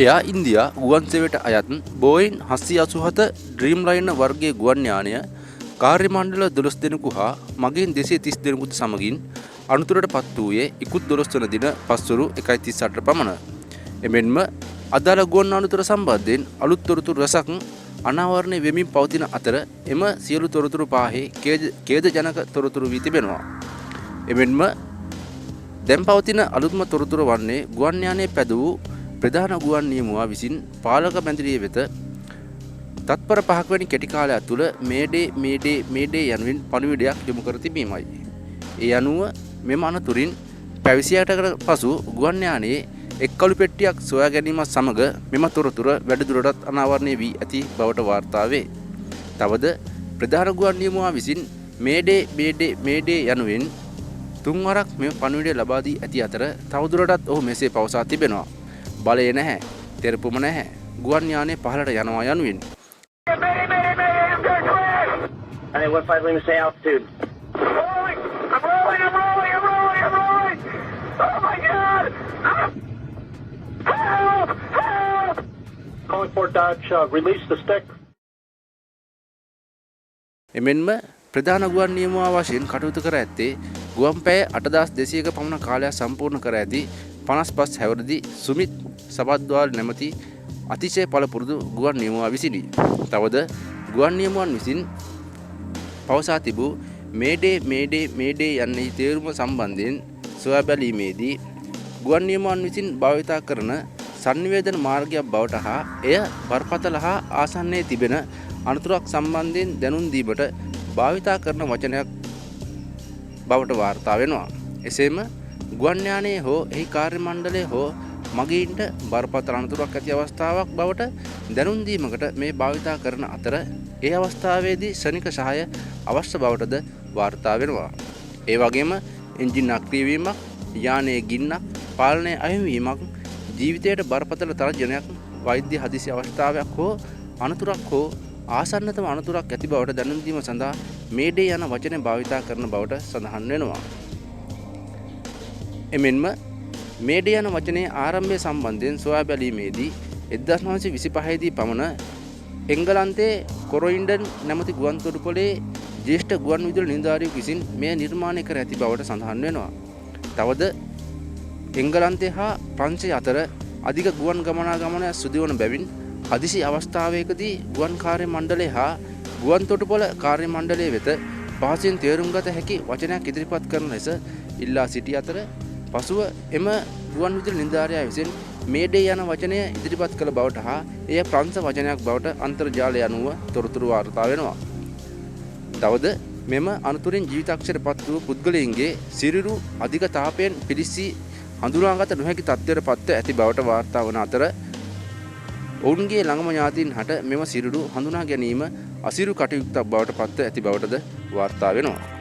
එයා ඉන්දියා ගුවන් සේවයට අයත් බෝයින් 787 ඩ්‍රීම්ලයිනර් වර්ගයේ ගුවන් යානය කාර්ය මණ්ඩල 12 දෙනෙකු හා මගීන් 230 දෙනෙකුට සමගින් අනුතරට පත් වූයේ ඉකුත් 12 වන දින පස්වරු 1:38ට පමණ. එමෙන්ම අදාළ ගුවන් අනුතර සම්බන්ධයෙන් අලුත් තොරතුරු රැසක් අනාවරණය වෙමින් පවතින අතර එම සියලු තොරතුරු පාහේ ඛේදජනක තොරතුරු වී තිබෙනවා. එමෙන්ම දැන් පවතින අලුත්ම තොරතුරු වන්නේ ගුවන් යානයේ පැද වූ ප්‍රධාන ගුවන් නියමුවා විසින් පාලක මැදිරිය වෙත තත්පර 5ක වැනි කෙටි කාලයක් තුළ මේඩේ යනුවෙන් පණිවිඩයක් යොමු කර තිබීමයි. ඒ අනුව මෙම අනතුරින් පැවිසියටකට පසු ගුවන් යානයේ එක් කළු පෙට්ටියක් සොයා ගැනීමත් සමග මෙම තොරතුර වැඩිදුරටත් අනාවරණය වී ඇති බවට වාර්තා වේ. තවද ප්‍රධාන ගුවන් නියමුවා විසින් මේඩේ යනුවෙන් තුන්වරක් මෙම පණිවිඩය ලබා දී ඇති අතර තවදුරටත් ඔහු මෙසේ පවසා තිබෙනවා. බලය නැහැ, තෙරපුම නැහැ, ගුවන් යානය පහළට යනවා යනුවෙන්. එමෙන්ම ප්‍රධාන ගුවන් නියමුවා වශයෙන් කටයුතු කර ඇත්තේ ගුවන් පැය 8200ක පමණ කාලයක් සම්පූර්ණ කර ඇති 55 හැවිරිදි සුමිත් සබද්වාල් නැමැති අතිශය පළපුරුදු ගුවන් නියමුවා විසිනි. තවද ගුවන් නියමුවන් විසින් පවසා තිබූ මේඩේ යන්නේ තේරුම සම්බන්ධයෙන් සොයා බැලීමේදී ගුවන් නියමුවන් විසින් භාවිතා කරන සංනිවේදන මාර්ගයක් බවට හා එය බරපතල හා ආසන්නයේ තිබෙන අනතුරක් සම්බන්ධයෙන් දැනුම් දීමට භාවිතා කරන වචනයක් බවට වාර්තා වෙනවා. එසේම ගුවන් යානයේ හෝ එහි කාර්ය මණ්ඩලයේ හෝ මගීන්ට බරපතල අනතුරක් ඇති අවස්ථාවක් බවට දැනුම් දීමකට මේ භාවිතා කරන අතර ඒ අවස්ථාවේදී ශනික සහාය අවශ්‍ය බවටද වාර්තා වෙනවා. ඒ වගේම එන්ජින් අක්‍රිය වීමක්, යානයේ ගින්නක්, පාලනය අහිමිවීමක්, ජීවිතයට බරපතල තරජනයක්, වෛද්‍ය හදිසි අවස්ථාවක් හෝ අනතුරක් හෝ ආසන්නතම අනතුරක් ඇති බවට දැනුම් දීම සඳහා මේඩේ යන වචනය භාවිතා කරන බවට සඳහන් වෙනවා. එමෙන්ම මේඩේ යන වචනයේ ආරම්භය සම්බන්ධයෙන් සොයා බැලීමේදී 1925 දී පමණ එංගලන්තයේ කොරොයින්ඩන් නැමැති ගුවන් තොටුපළේ ජ්‍යෙෂ්ඨ ගුවන් විදුලි නිලධාරියෙකු විසින් මෙය නිර්මාණය කර ඇති බවට සඳහන් වෙනවා. තවද එංගලන්තය හා ප්‍රංශය අතර අධික ගුවන් ගමනාගමනය සිදු වන බැවින් හදිසි අවස්ථාවකදී ගුවන් කාර්ය මණ්ඩලය හා ගුවන් තොටුපළ කාර්ය මණ්ඩලය වෙත පහසුවෙන් තේරුම් ගත හැකි වචනයක් ඉදිරිපත් කරන ලෙස ඉල්ලා සිටි අතර පසුව එම ගුවන් විදුලි නිලධාරියා විසින් මේඩේ යන වචනය ඉදිරිපත් කළ බවට හා එය ප්‍රංශ වචනයක් බවට අන්තර්ජාලය අනුව තොරතුරු වාර්තා වෙනවා. තවද මෙම අනතුරින් ජීවිතක්ෂයට පත් වූ පුද්ගලයන්ගේ සිරුරු අධික තාපයෙන් පිරිසී හඳුනාගත නොහැකි තත්ත්වයට පත්ව ඇති බවට වාර්තා වන අතර ඔවුන්ගේ ළඟම ඥාතීන් හට මෙම සිරුරු හඳුනා ගැනීම අසිරු කටයුත්තක් බවට පත්ව ඇති බවටද වාර්තා වෙනවා.